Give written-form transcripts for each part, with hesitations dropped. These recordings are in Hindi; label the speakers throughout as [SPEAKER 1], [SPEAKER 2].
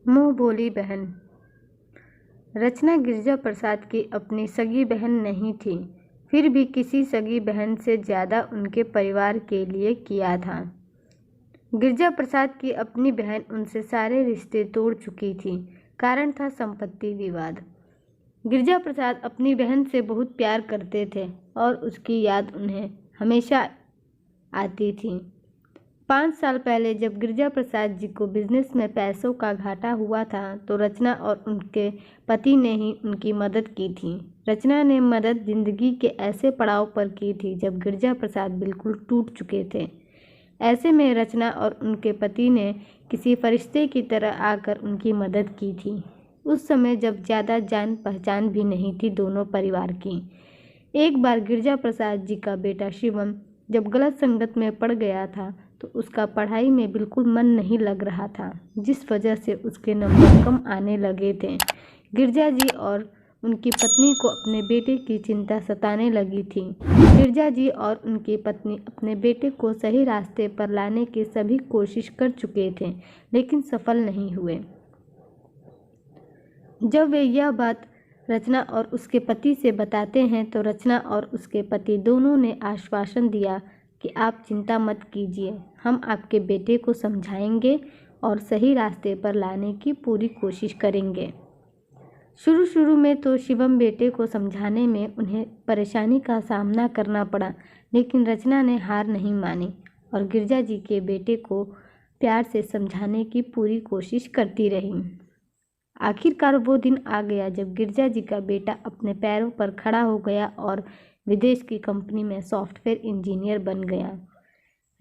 [SPEAKER 1] मुँह बोली बहन। रचना गिरिजा प्रसाद की अपनी सगी बहन नहीं थी, फिर भी किसी सगी बहन से ज़्यादा उनके परिवार के लिए किया था। गिरिजा प्रसाद की अपनी बहन उनसे सारे रिश्ते तोड़ चुकी थी। कारण था संपत्ति विवाद। गिरिजा प्रसाद अपनी बहन से बहुत प्यार करते थे और उसकी याद उन्हें हमेशा आती थी। 5 साल पहले जब गिरिजा प्रसाद जी को बिजनेस में पैसों का घाटा हुआ था तो रचना और उनके पति ने ही उनकी मदद की थी। रचना ने मदद जिंदगी के ऐसे पड़ाव पर की थी जब गिरिजा प्रसाद बिल्कुल टूट चुके थे। ऐसे में रचना और उनके पति ने किसी फरिश्ते की तरह आकर उनकी मदद की थी। उस समय जब ज़्यादा जान पहचान भी नहीं थी दोनों परिवार की। एक बार गिरिजा प्रसाद जी का बेटा शिवम जब गलत संगत में पड़ गया था तो उसका पढ़ाई में बिल्कुल मन नहीं लग रहा था, जिस वजह से उसके नंबर कम आने लगे थे। गिरिजा जी और उनकी पत्नी को अपने बेटे की चिंता सताने लगी थी। गिरिजा जी और उनकी पत्नी अपने बेटे को सही रास्ते पर लाने की सभी कोशिश कर चुके थे, लेकिन सफल नहीं हुए। जब वे यह बात रचना और उसके पति से बताते हैं तो रचना और उसके पति दोनों ने आश्वासन दिया कि आप चिंता मत कीजिए, हम आपके बेटे को समझाएंगे और सही रास्ते पर लाने की पूरी कोशिश करेंगे। शुरू में तो शिवम बेटे को समझाने में उन्हें परेशानी का सामना करना पड़ा, लेकिन रचना ने हार नहीं मानी और गिरिजा जी के बेटे को प्यार से समझाने की पूरी कोशिश करती रही। आखिरकार वो दिन आ गया जब गिरिजा जी का बेटा अपने पैरों पर खड़ा हो गया और विदेश की कंपनी में सॉफ्टवेयर इंजीनियर बन गया।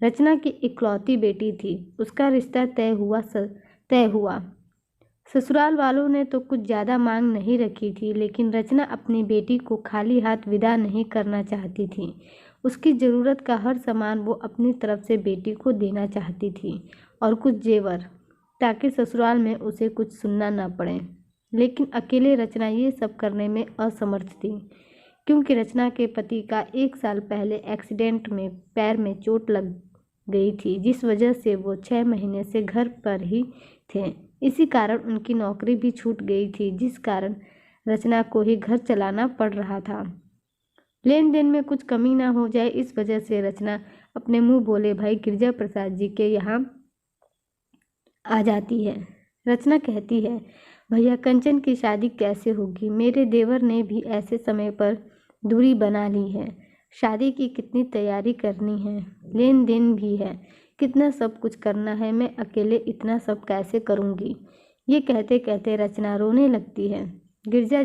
[SPEAKER 1] रचना की इकलौती बेटी थी, उसका रिश्ता तय हुआ। ससुराल वालों ने तो कुछ ज़्यादा मांग नहीं रखी थी, लेकिन रचना अपनी बेटी को खाली हाथ विदा नहीं करना चाहती थी। उसकी ज़रूरत का हर सामान वो अपनी तरफ से बेटी को देना चाहती थी और कुछ जेवर, ताकि ससुराल में उसे कुछ सुनना न पड़े। लेकिन अकेले रचना ये सब करने में असमर्थ थी, क्योंकि रचना के पति का 1 साल पहले एक्सीडेंट में पैर में चोट लग गई थी, जिस वजह से वो 6 महीने से घर पर ही थे। इसी कारण उनकी नौकरी भी छूट गई थी, जिस कारण रचना को ही घर चलाना पड़ रहा था। लेन देन में कुछ कमी ना हो जाए, इस वजह से रचना अपने मुंह बोले भाई गिरिजा प्रसाद जी के यहाँ आ जाती है। रचना कहती है, भैया कंचन की शादी कैसे होगी? मेरे देवर ने भी ऐसे समय पर दूरी बना ली है। शादी की कितनी तैयारी करनी है, लेन देन भी है, कितना सब कुछ करना है, मैं अकेले इतना सब कैसे करूँगी? ये कहते कहते रचना रोने लगती है। गिरिजा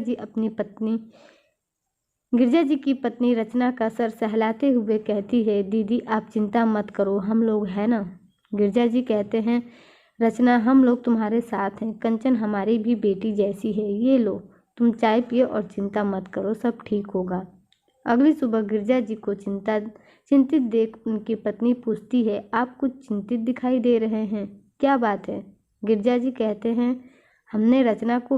[SPEAKER 1] जी की पत्नी रचना का सर सहलाते हुए कहती है, दीदी आप चिंता मत करो, हम लोग हैं ना। गिरिजा जी कहते हैं, रचना हम लोग तुम्हारे साथ हैं, कंचन हमारी भी बेटी जैसी है, ये लो तुम चाय पियो और चिंता मत करो, सब ठीक होगा। अगली सुबह गिरिजा जी को चिंतित देख उनकी पत्नी पूछती है, आप कुछ चिंतित दिखाई दे रहे हैं, क्या बात है? गिरिजा जी कहते हैं, हमने रचना को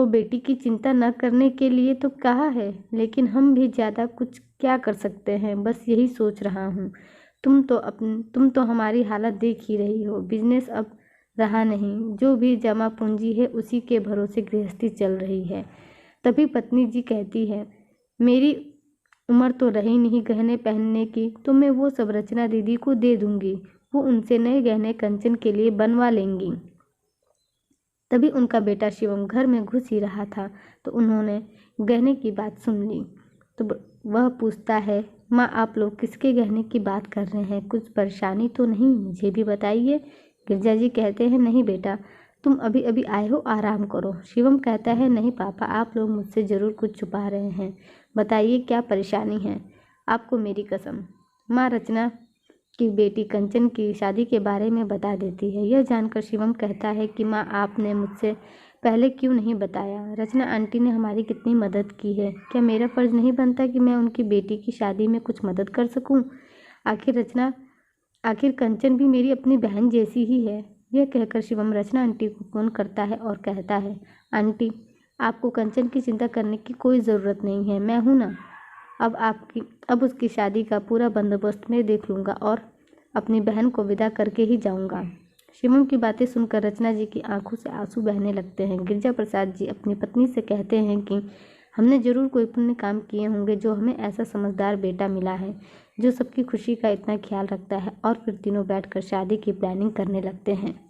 [SPEAKER 1] बेटी की चिंता न करने के लिए तो कहा है, लेकिन हम भी ज़्यादा कुछ क्या कर सकते हैं, बस यही सोच रहा हूँ। तुम तो हमारी हालत देख ही रही हो, बिजनेस अब रहा नहीं, जो भी जमा पूंजी है उसी के भरोसे गृहस्थी चल रही है। तभी पत्नी जी कहती है, मेरी उम्र तो रही नहीं गहने पहनने की, तो मैं वो सब रचना दीदी को दे दूंगी, वो उनसे नए गहने कंचन के लिए बनवा लेंगी। तभी उनका बेटा शिवम घर में घुस ही रहा था तो उन्होंने गहने की बात सुन ली। तो वह पूछता है, माँ आप लोग किसके गहने की बात कर रहे हैं, कुछ परेशानी तो नहीं, मुझे भी बताइए। गिरिजा जी कहते हैं, नहीं बेटा तुम अभी अभी आए हो, आराम करो। शिवम कहता है, नहीं पापा आप लोग मुझसे ज़रूर कुछ छुपा रहे हैं, बताइए क्या परेशानी है, आपको मेरी कसम। माँ रचना की बेटी कंचन की शादी के बारे में बता देती है। यह जानकर शिवम कहता है कि माँ आपने मुझसे पहले क्यों नहीं बताया? रचना आंटी ने हमारी कितनी मदद की है, क्या मेरा फ़र्ज़ नहीं बनता कि मैं उनकी बेटी की शादी में कुछ मदद कर सकूं? आखिर कंचन भी मेरी अपनी बहन जैसी ही है। यह कहकर शिवम रचना आंटी को फ़ोन करता है और कहता है, आंटी आपको कंचन की चिंता करने की कोई ज़रूरत नहीं है, मैं हूँ ना। अब उसकी शादी का पूरा बंदोबस्त मैं देख लूँगा और अपनी बहन को विदा करके ही जाऊँगा। शिवम की बातें सुनकर रचना जी की आंखों से आंसू बहने लगते हैं। गिरिजा प्रसाद जी अपनी पत्नी से कहते हैं कि हमने जरूर कोई पुण्य काम किए होंगे जो हमें ऐसा समझदार बेटा मिला है जो सबकी खुशी का इतना ख्याल रखता है। और फिर तीनों बैठकर शादी की प्लानिंग करने लगते हैं।